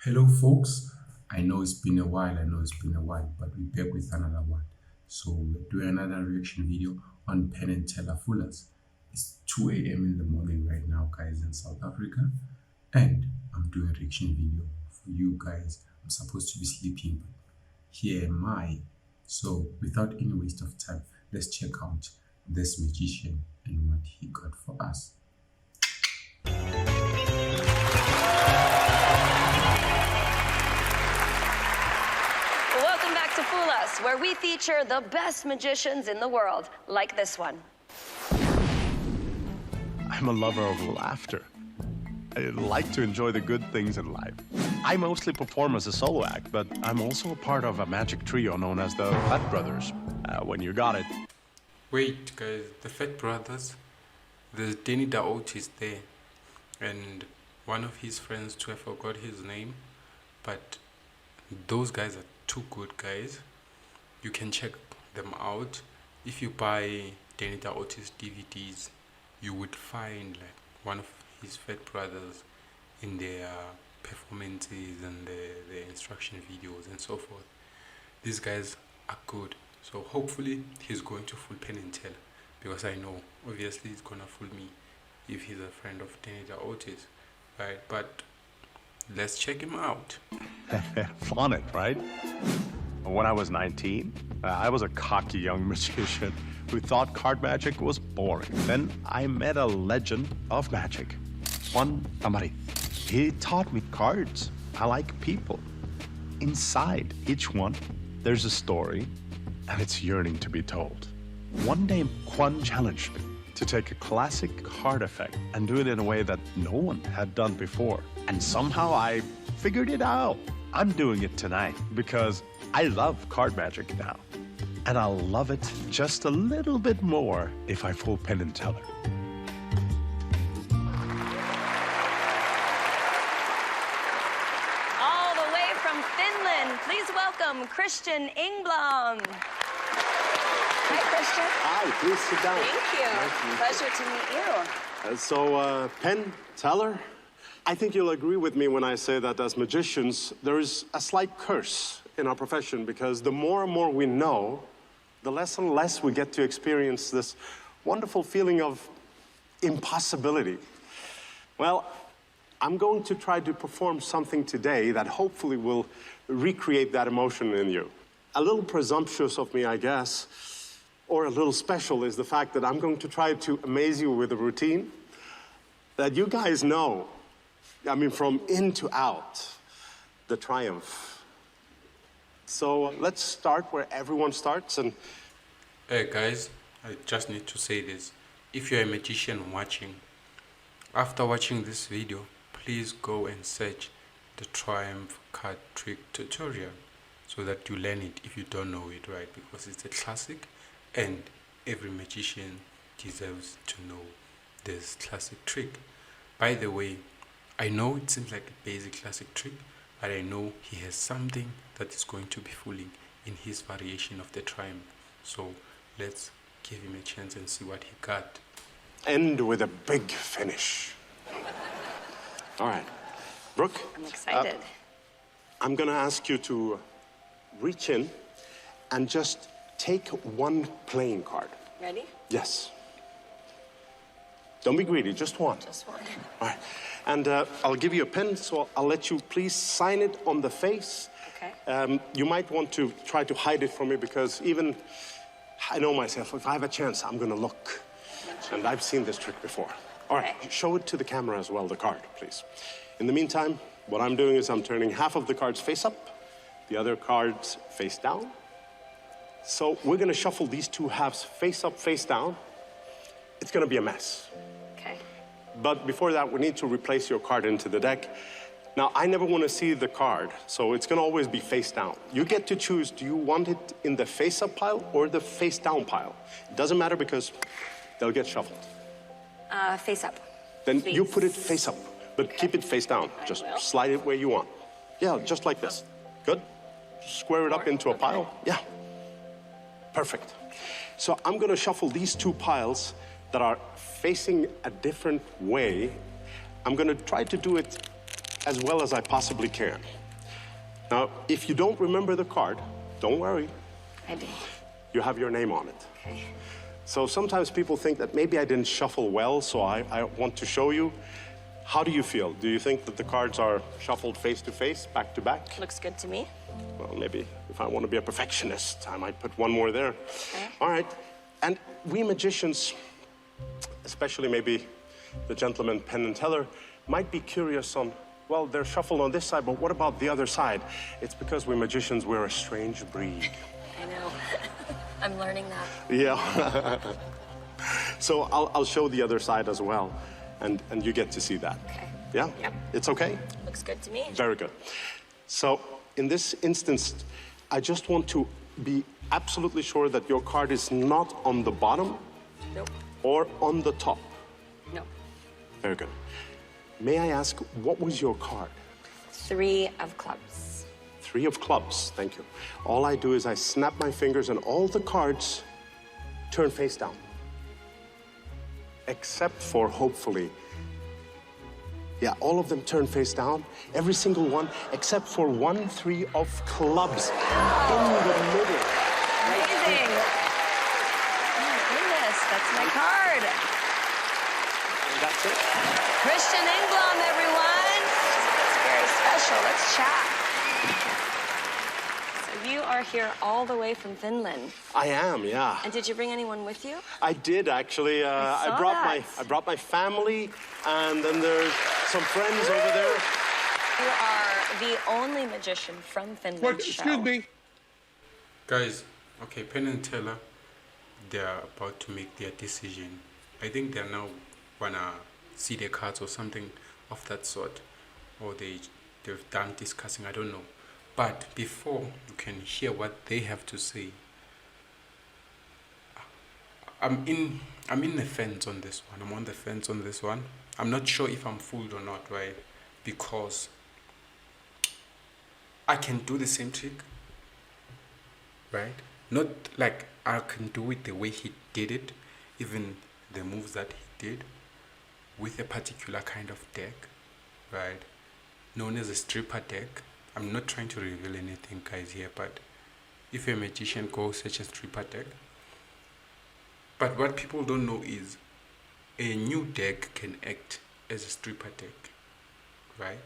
Hello, folks. I know it's been a while. But we're back with another one. So we're doing another reaction video on Penn and Teller Fullers. It's 2 a.m. in the morning right now, guys, in South Africa, and I'm doing a reaction video for you guys. I'm supposed to be sleeping, but here am I. So without any waste of time, let's check out this magician and what he got for us. Welcome back to Fool Us, where we feature the best magicians in the world, like this one. I'm a lover of laughter. I like to enjoy the good things in life. I mostly perform as a solo act, but I'm also a part of a magic trio known as the Fat Brothers. When you got it. Wait, guys, the Fat Brothers? There's Danny the Otis there, and one of his friends too, I forgot his name, but those guys are two good guys. You can check them out. If you buy Danny the Otis DVDs, you would find like one of his Fat Brothers in their performances and their instruction videos and so forth. These guys are good, so hopefully he's going to fool Penn and Teller, because I know obviously he's gonna fool me if he's a friend of Danny the Otis, right? But let's check him out. Flaunt it, right? When I was 19, I was a cocky young magician who thought card magic was boring. Then I met a legend of magic. One somebody. He taught me cards. I like people. Inside each one, there's a story, and it's yearning to be told. One day, Quan challenged me to take a classic card effect and do it in a way that no one had done before. And somehow I figured it out. I'm doing it tonight because I love card magic now. And I'll love it just a little bit more if I fool Penn and Teller. All the way from Finland, please welcome Christian Engblom. Hi, Christian. Hi, please sit down. Thank you. Pleasure to meet you. So, Penn Teller, I think you'll agree with me when I say that as magicians, there is a slight curse in our profession, because the more and more we know, the less and less we get to experience this wonderful feeling of impossibility. Well, I'm going to try to perform something today that hopefully will recreate that emotion in you. A little presumptuous of me, I guess, or a little special, is the fact that I'm going to try to amaze you with a routine that you guys know. I mean, from in to out, the triumph. So let's start where everyone starts. And Hey guys, I just need to say this. If you're a magician watching, after watching this video, please go and search the Triumph card trick tutorial so that you learn it if you don't know it, right? Because it's a classic and every magician deserves to know this classic trick. By the way, I know it seems like a basic classic trick, but I know he has something that is going to be fooling in his variation of the Triumph. So let's give him a chance and see what he got. end with a big finish. All right. Brooke? I'm excited. I'm going to ask you to reach in and just take one playing card. Ready? Yes. Don't be greedy, just one. Just one. All right. And I'll give you a pen, so I'll let you please sign it on the face. Okay. You might want to try to hide it from me, because even I know myself, if I have a chance, I'm going to look. And I've seen this trick before. All right, Okay. show it to the camera as well, the card, please. In the meantime, what I'm doing is I'm turning half of the cards face up, the other cards face down. So we're going to shuffle these two halves face up, face down. It's going to be a mess. Okay. But before that, we need to replace your card into the deck. Now, I never want to see the card, so it's going to always be face down. You get to choose, do you want it in the face-up pile or the face-down pile? It doesn't matter, because they'll get shuffled. Face up. Then Face. you put it face up, but keep it face down. I Just will. slide it where you want. Yeah, just like this. Good? Square it up into a pile. Yeah. Perfect. So I'm going to shuffle these two piles that are facing a different way. I'm going to try to do it as well as I possibly can. Now, if you don't remember the card, don't worry. I do. You have your name on it. Okay. So sometimes people think that maybe I didn't shuffle well, so I want to show you. How do you feel? Do you think that the cards are shuffled face to face, back to back? Looks good to me. Well, maybe if I want to be a perfectionist, I might put one more there. Okay. All right. And we magicians, especially maybe the gentleman Penn Teller, might be curious on, well, they're shuffled on this side, but what about the other side? It's because we magicians, we're a strange breed. I know. I'm learning that. Yeah. So I'll show the other side as well, and you get to see that. Okay. Yeah? Yep. It's okay? Looks good to me. Very good. So in this instance, I just want to be absolutely sure that your card is not on the bottom Nope. or on the top. No. Very good. May I ask, what was your card? 3 of clubs. 3 of clubs, thank you. All I do is I snap my fingers and all the cards turn face down. Except for, hopefully, yeah, all of them turn face down. Every single one, except for 1 3 of clubs in the middle. Amazing. Oh my goodness, that's my card. And that's it. Christian Engblom, everyone. It's very special. Let's chat. So you are here all the way from Finland. I am, yeah. And did you bring anyone with you? I did actually. I saw that. I brought my family, and then there's some friends over there. You are the only magician from Finland. What? show. Excuse me. Guys, okay, Penn and Teller, they're about to make their decision. I think they now wanna see their cards or something of that sort, or they've done discussing. I don't know. But before you can hear what they have to say, I'm in the fence on this one. I'm on the fence on this one. I'm not sure if I'm fooled or not, right? Because I can do the same trick, right? Not like I can do it the way he did it, even the moves that he did, with a particular kind of deck, right? Known as a stripper deck. I'm not trying to reveal anything, guys, here, but if a magician goes such a stripper deck, but what people don't know is a new deck can act as a stripper deck, right?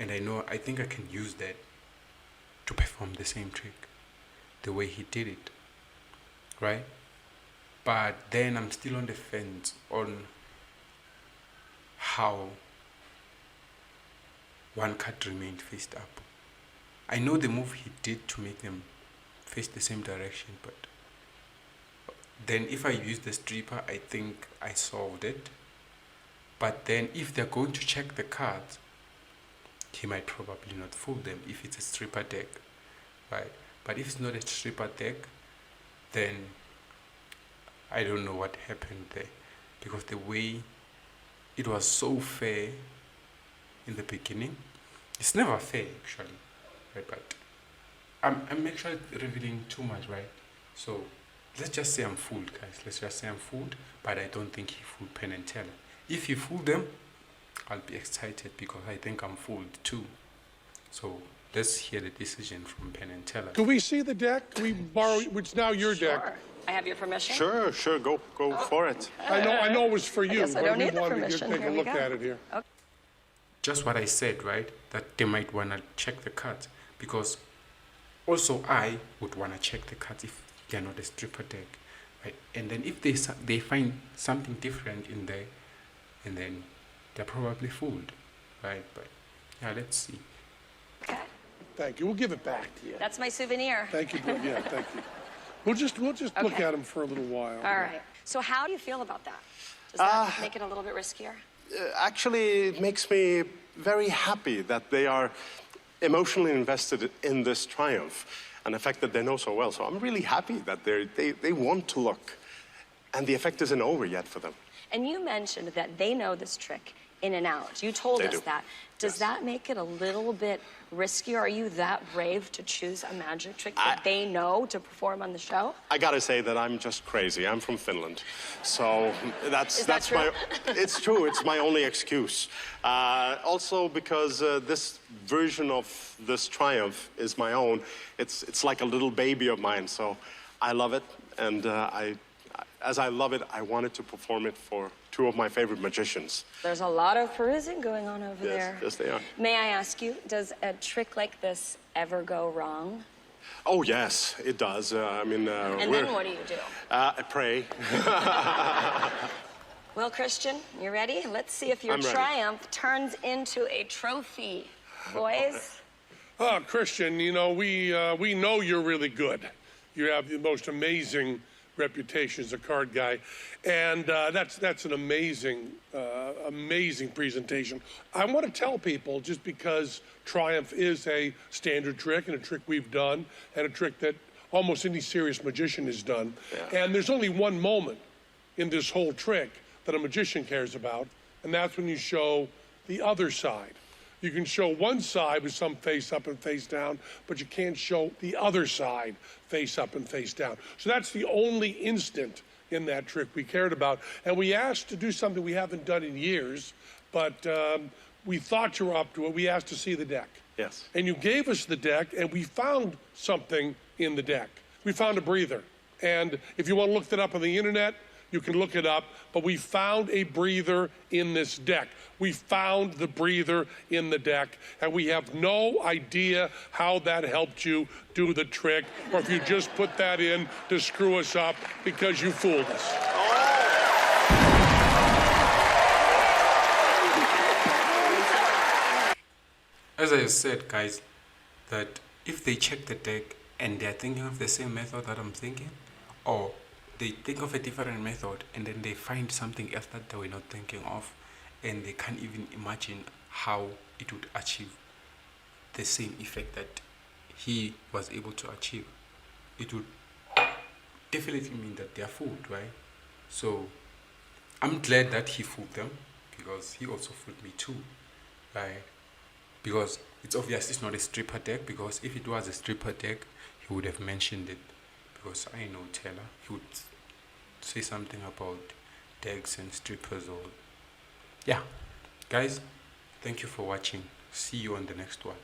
And I think I can use that to perform the same trick, the way he did it, right? But then I'm still on the fence on how one card remained faced up. I know the move he did to make them face the same direction, but then if I use the stripper, I think I solved it. But then if they're going to check the cards, he might probably not fool them if it's a stripper deck, right? But if it's not a stripper deck, then I don't know what happened there, because the way it was so fair in the beginning, it's never fair actually, right? But I'm actually revealing too much, right? So let's just say I'm fooled, guys. Let's just say I'm fooled, but I don't think he fooled Penn and Teller. If he fooled them, I'll be excited because I think I'm fooled too. So let's hear the decision from Penn and Teller. Can we see the deck? Can we borrow, which is now your deck? Sure. I have your permission? Sure, go for it. I know it was for you, guess I but don't we need the wanted to permission. take Here a we look go. at it here. Just what I said, right? That they might want to check the cards, because also I would want to check the cards if they're not a stripper deck, right? And then if they find something different in there, and then they're probably fooled, right? But yeah, let's see. Okay. Thank you. We'll give it back to you. That's my souvenir. Thank you. Yeah, thank you. We'll just look Okay. at them for a little while. All right. So how do you feel about that? Does that make it a little bit riskier? Actually, it makes me very happy that they are emotionally invested in this triumph and the fact that they know so well. So I'm really happy that they want to look, and the effect isn't over yet for them. And you mentioned that they know this trick in and out. You told They us do. that. Does that make it a little bit riskier? Are you that brave to choose a magic trick that they know to perform on the show? I gotta say that I'm just crazy. I'm from Finland, so Is that true? It's true. It's my only excuse. Also, because this version of this triumph is my own. It's like a little baby of mine. So I love it, and as I love it, I wanted to perform it for two of my favorite magicians. There's a lot of perusing going on over there. Yes, they are. May I ask you, does a trick like this ever go wrong? Oh yes, it does. I mean, And then what do you do? I pray. Well, Christian, you ready? Let's see if your I'm ready. triumph turns into a trophy. Boys? Oh, Christian, you know, we know you're really good. You have the most amazing reputation as a card guy, and that's an amazing presentation. I want to tell people, just because Triumph is a standard trick and a trick we've done and a trick that almost any serious magician has done, and there's only one moment in this whole trick that a magician cares about, and that's when you show the other side. You can show one side with some face up and face down, but you can't show the other side face up and face down. So that's the only instant in that trick we cared about. And we asked to do something we haven't done in years, but we thought you were up to it. We asked to see the deck. Yes. And you gave us the deck, and we found something in the deck. We found a breather. And if you want to look that up on the internet, you can look it up, but we found a breather in this deck. We found the breather in the deck, and we have no idea how that helped you do the trick, or if you just put that in to screw us up because you fooled us. As I said, guys, that if they check the deck and they're thinking of the same method that I'm thinking, or they think of a different method and then they find something else that they were not thinking of, and they can't even imagine how it would achieve the same effect that he was able to achieve, it would definitely mean that they are fooled, right? So I'm glad that he fooled them, because he also fooled me too, right? Because it's obvious it's not a stripper deck, because if it was a stripper deck, he would have mentioned it. Because I know Teller, he would say something about decks and strippers, or yeah. Guys, thank you for watching. See you on the next one.